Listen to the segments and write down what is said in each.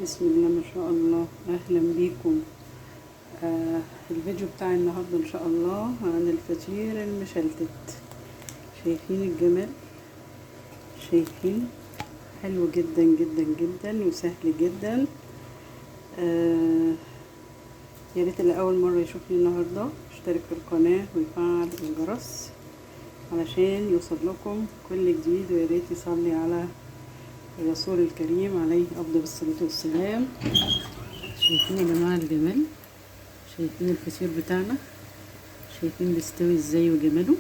بسم الله ما شاء الله. اهلا بيكم. الفيديو بتاع النهارده ان شاء الله عن الفطير المشلتت. شايفين الجمال؟ شايفين؟ حلو جدا جدا جدا وسهل جدا. يا ريت اللي اول مره يشوفني النهارده اشترك في القناه ويفعل الجرس علشان يوصل لكم كل جديد، ويا ريت يصلي على الرسول الكريم عليه افضل الصلاه والسلام. شايفين يا جماعه الجمال؟ شايفين الفطير بتاعنا؟ شايفين بيستوي ازاي وجماله؟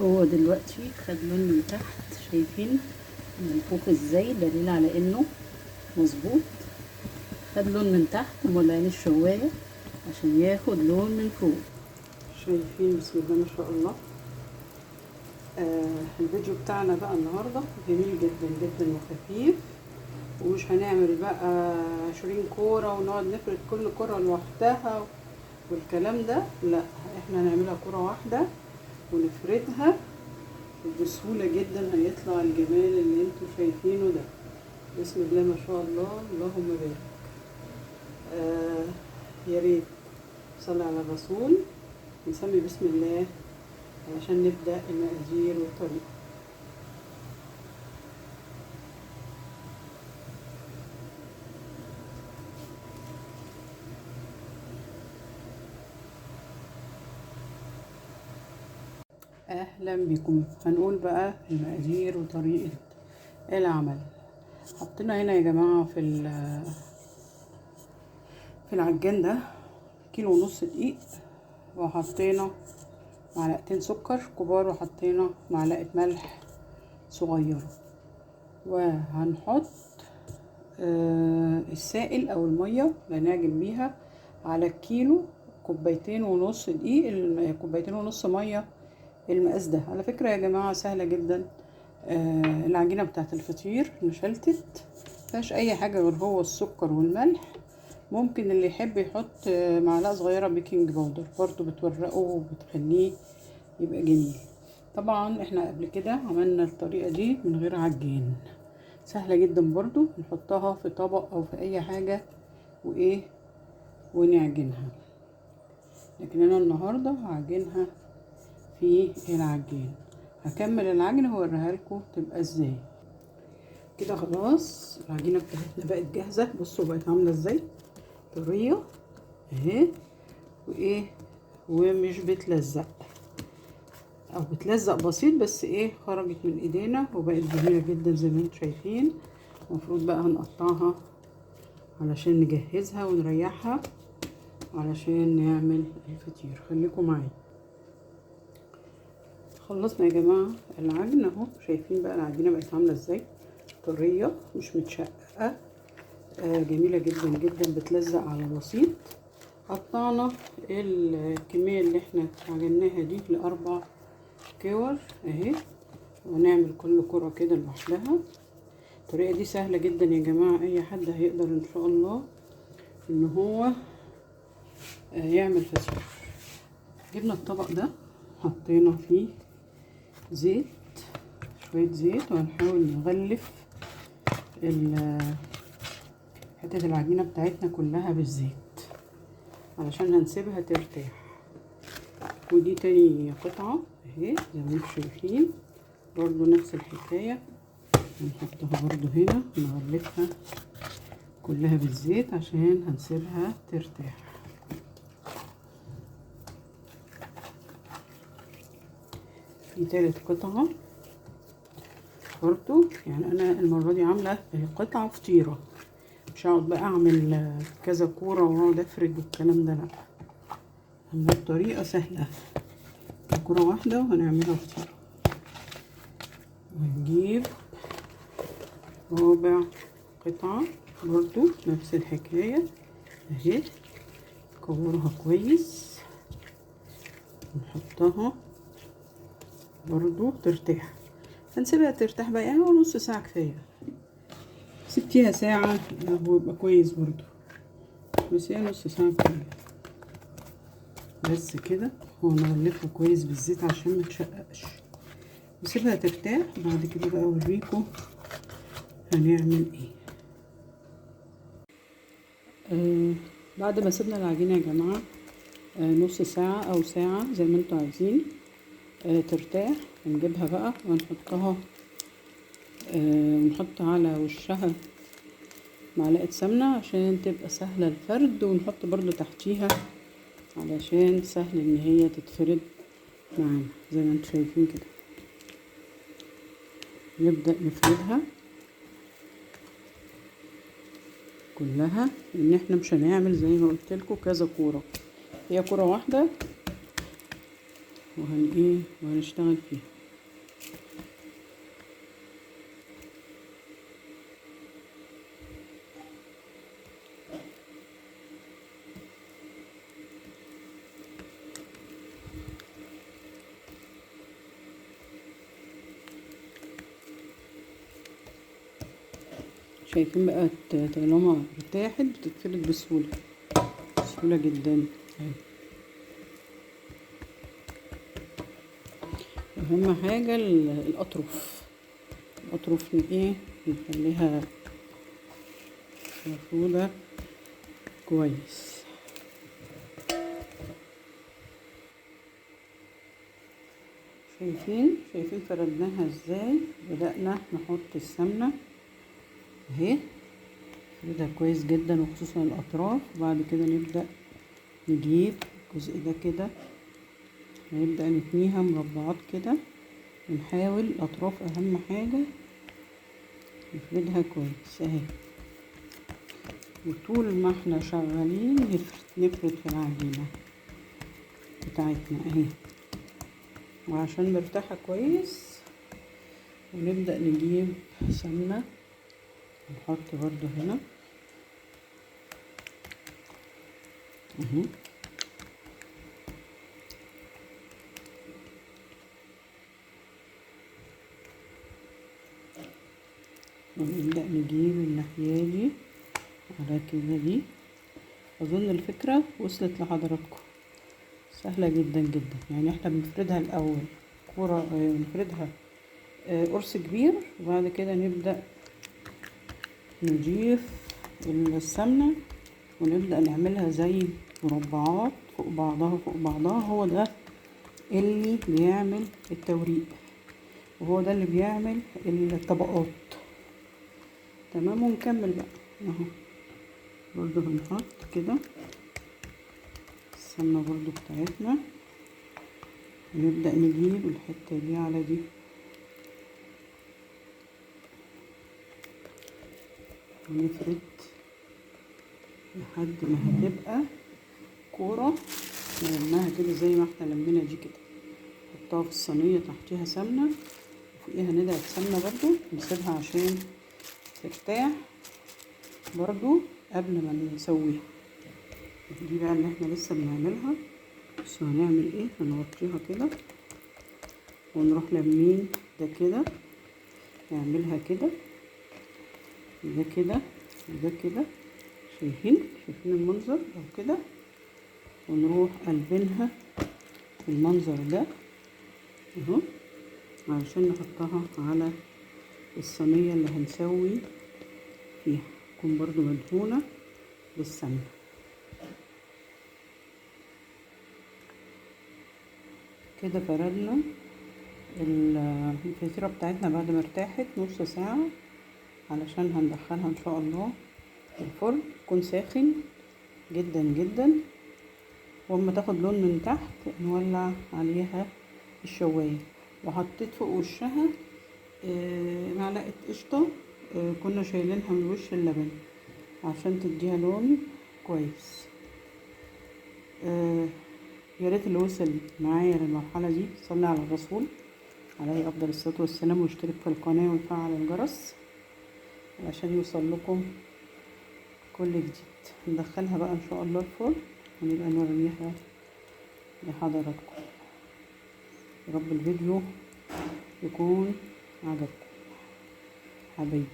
هو دلوقتي خد لون من تحت، شايفين منفوخ ازاي؟ دليل على انه مظبوط. خد لون من تحت ومولعين الشوايه عشان ياخد لون من فوق. شايفين؟ بسم الله ما شاء الله. الفيديو بتاعنا بقى النهارده جميل جدا جدا وخفيف، ومش هنعمل بقى 20 كوره ونقعد نفرد كل كوره لوحدها والكلام ده، لا، احنا هنعملها كرة واحدة ونفردها بسهولة جدا. هيطلع الجمال اللي انتوا شايفينه ده. بسم الله ما شاء الله، اللهم بارك. يا ريت صلي على الرسول، نسمي بسم الله علشان نبدأ المقادير والطريقة. اهلا بكم. هنقول بقى المقادير وطريقة العمل. حطينا هنا يا جماعة في العجان ده 1.5 كيلو دقيق، وحطينا معلقتين سكر كبار، وحطينا معلقة ملح صغيرة، وهنحط السائل او المية اللي هنعجن بيها على الكيلو 2.5 كوب دقيق، 2.5 كوب مية. المقاس ده على فكرة يا جماعة سهلة جدا. العجينة بتاعت الفطير مشلتت مفيهاش اي حاجة غير هو السكر والملح. ممكن اللي يحب يحط معلقة صغيرة بيكنج باودر، برضو بتورقه وبتخليه يبقى جميل. طبعا احنا قبل كده عملنا الطريقة دي من غير عجين، سهلة جدا برضو. نحطها في طبق او في اي حاجة ونعجنها، لكن انا النهاردة هعجنها في العجين. هكمل العجن هوريها لكم تبقى ازاي. كده خلاص العجينة بتاعتنا بقت جاهزة. بصوا بقت عاملة ازاي، طرية اهي، ومش بتلزق او بتلزق بسيط، بس خرجت من ايدينا وبقت جميلة جدا زي ما انتم شايفين. المفروض بقى هنقطعها علشان نجهزها ونريحها علشان نعمل الفطير. خليكم معايا. خلصنا يا جماعة العجن اهو، شايفين بقى العجينة بقت عاملة ازاي، طرية مش متشققة، جميلة جدا جدا، بتلزق على بسيط. قطعنا الكمية اللي احنا عجناها دي ل4 كور اهي، ونعمل كل كرة كده لوحدها. الطريقة دي سهلة جدا يا جماعة، اي حد هيقدر ان شاء الله ان هو يعمل فطير. جبنا الطبق ده حطينا فيه زيت، شوية زيت، وهنحاول نغلف حتة العجينة بتاعتنا كلها بالزيت علشان هنسيبها ترتاح. ودي تاني قطعة اهي زي ما انتم شايفين، برضو نفس الحكاية، هنحطها برضو هنا نغلفها كلها بالزيت عشان هنسيبها ترتاح. في تالت قطعة برضو، يعني انا المرة دي عاملة القطعة فطيرة، مش هقعد بقى اعمل كذا كورة واقعد افرد والكلام ده، لا، عاملة بطريقة سهلة، كورة واحدة وهنعملها فطيرة. ونجيب رابع قطعة برضو نفس الحكاية اهي، نكورها كويس ونحطها برضو ترتاح. هنسيبها ترتاح بقى يعني نص ساعة كفاية، سبتيها ساعة هو يبقى كويس برضو، بس هي نص ساعة كفاية بس كده. ونغلفها كويس بالزيت عشان ما تشققش، نسيبها ترتاح. بعد كده بقى اوريكم هنعمل ايه. آه بعد ما سيبنا العجينة يا جماعة نص ساعة او ساعة زي ما انتوا عايزين ترتاح، نجيبها بقى ونحطها ونحط على وشها معلقة سمنة عشان تبقى سهلة الفرد، ونحط برضو تحتيها علشان سهل ان هي تتفرد معانا زي ما انتوا شايفين كده. نبدأ نفردها كلها، ان احنا مش هنعمل زي ما قلت لكم كذا كورة، هي كورة واحدة وهنشتغل فيها. شايفين بقى طالما ارتاحت بتتفرد بسهولة جدا اهي. اهم حاجة الاطراف نخليها مفرودة كويس. شايفين فردناها ازاي. بدأنا نحط السمنة اهي، نفردها كويس جدا وخصوصا الاطراف. وبعد كده نبدأ نجيب الجزء ده كده، نبدأ نتنيها مربعات كده، ونحاول الاطراف اهم حاجة نفردها كويس اهي. وطول ما احنا شغالين نفرد في العجينة بتاعتنا اهي، وعشان مرتاحة كويس. ونبدأ نجيب سمنة نحط برضو هنا اهي. ونبدأ نجيب الناحية دي على كده دي. اظن الفكرة وصلت لحضراتكم، سهلة جدا جدا. يعني احنا بنفردها الاول كورة، بنفردها قرص كبير، وبعد كده نبدأ نضيف السمنة ونبدأ نعملها زي مربعات فوق بعضها. هو ده اللي بيعمل التوريق، وهو ده اللي بيعمل الطبقات. تمام. ونكمل بقى اهو، برضو هنحط كده السمنة برضو بتاعتنا، ونبدأ نجيب الحتة دي على دي ونفرد لحد ما هتبقى كورة لمناها كده زي ما احنا لمينا دي كده. نحطها في الصينية تحتيها سمنة وفوقيها ندعة سمنة برضو، نسيبها عشان ترتاح برضو قبل ما نسويها. دي بقى اللي احنا لسه بنعملها. بس هنعمل ايه، هنغطيها كده ونروح لمين ده كده، نعملها كده ده كده وده كده. شايفين المنظر او كده، ونروح قلبينها بالمنظر ده اهو، علشان نحطها على الصينية اللي هنسوي فيها، تكون برضو مدهونة بالسمنة كده. فردنا الفطيرة بتاعتنا بعد ما ارتاحت نص ساعة، علشان هندخلها ان شاء الله الفرن. يكون ساخن جدا جدا، واما تاخد لون من تحت نولع عليها الشواية. وحطيت فوق وشها معلقة قشطة كنا شايلينها من وش اللبن عشان تديها لون كويس. يا ريت اللي وصل معايا للمرحلة دي صلي على الرسول عليه افضل الصلاة والسلام، واشترك في القناة وفعل الجرس عشان يوصل لكم كل جديد. ندخلها بقى ان شاء الله الفرن ونبقى نوريها لحضراتكم. يا رب الفيديو يكون عجبكم حبايبي.